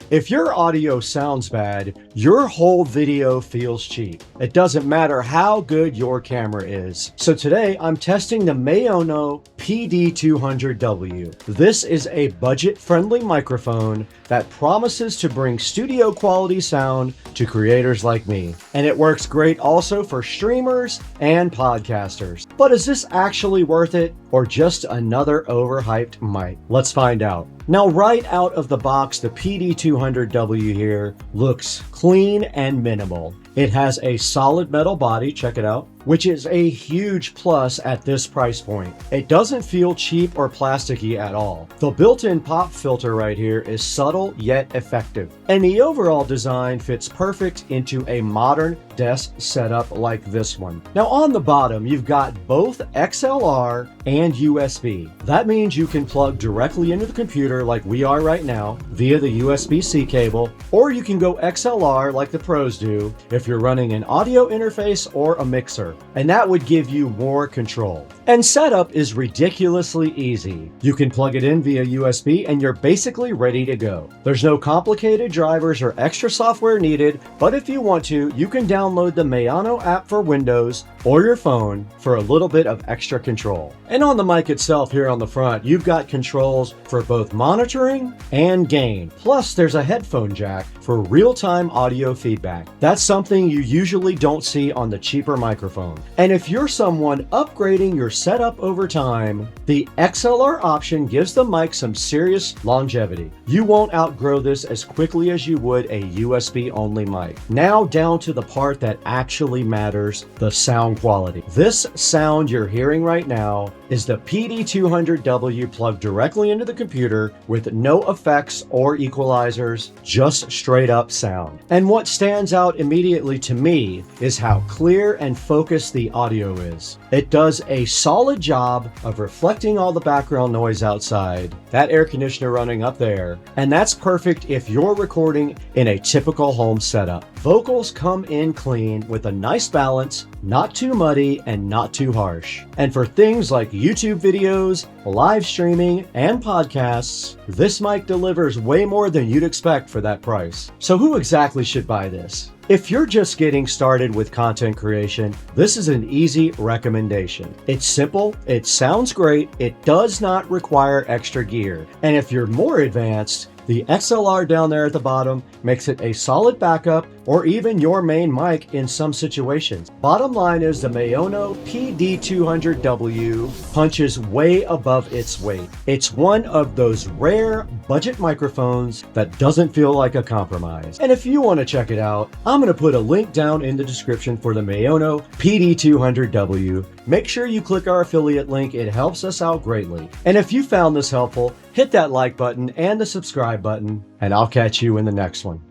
If your audio sounds bad, your whole video feels cheap. It doesn't matter how good your camera is. So today I'm testing the Maono PD200W. This is a budget-friendly microphone that promises to bring studio quality sound to creators like me. And it works great also for streamers and podcasters. But is this actually worth it, or just another overhyped mic? Let's find out. Now, right out of the box, the PD200W here looks clean and minimal. It has a solid metal body, check it out, which is a huge plus at this price point. It doesn't feel cheap or plasticky at all. The built-in pop filter right here is subtle yet effective. And the overall design fits perfect into a modern desk setup like this one. Now on the bottom, you've got both XLR and USB. That means you can plug directly into the computer like we are right now via the USB-C cable, or you can go XLR like the pros do if you're running an audio interface or a mixer, and that would give you more control. And setup is ridiculously easy. You can plug it in via USB and you're basically ready to go. There's no complicated drivers or extra software needed, but if you want to, you can download the Maono app for Windows or your phone for a little bit of extra control. And on the mic itself here on the front, you've got controls for both monitoring and gain. Plus there's a headphone jack for real-time audio feedback. That's something you usually don't see on the cheaper microphone. And if you're someone upgrading your setup over time, the XLR option gives the mic some serious longevity. You won't outgrow this as quickly as you would a USB-only mic. Now down to the part that actually matters, the sound quality. This sound you're hearing right now is the PD200W plugged directly into the computer with no effects or equalizers, just straight up sound. And what stands out immediately to me is how clear and focused the audio is. It does a solid job of reflecting all the background noise outside, that air conditioner running up there, and that's perfect if you're recording in a typical home setup. Vocals come in clean with a nice balance, not too muddy and not too harsh. And for things like YouTube videos, live streaming, and podcasts, this mic delivers way more than you'd expect for that price. So who exactly should buy this? If you're just getting started with content creation, this is an easy recommendation. It's simple, it sounds great, it does not require extra gear. And if you're more advanced, the XLR down there at the bottom makes it a solid backup or even your main mic in some situations. Bottom line is the Maono PD200W punches way above its weight. It's one of those rare budget microphones that doesn't feel like a compromise. And if you want to check it out, I'm going to put a link down in the description for the Maono PD200W. Make sure you click our affiliate link, it helps us out greatly. And if you found this helpful, hit that like button and the subscribe button, and I'll catch you in the next one.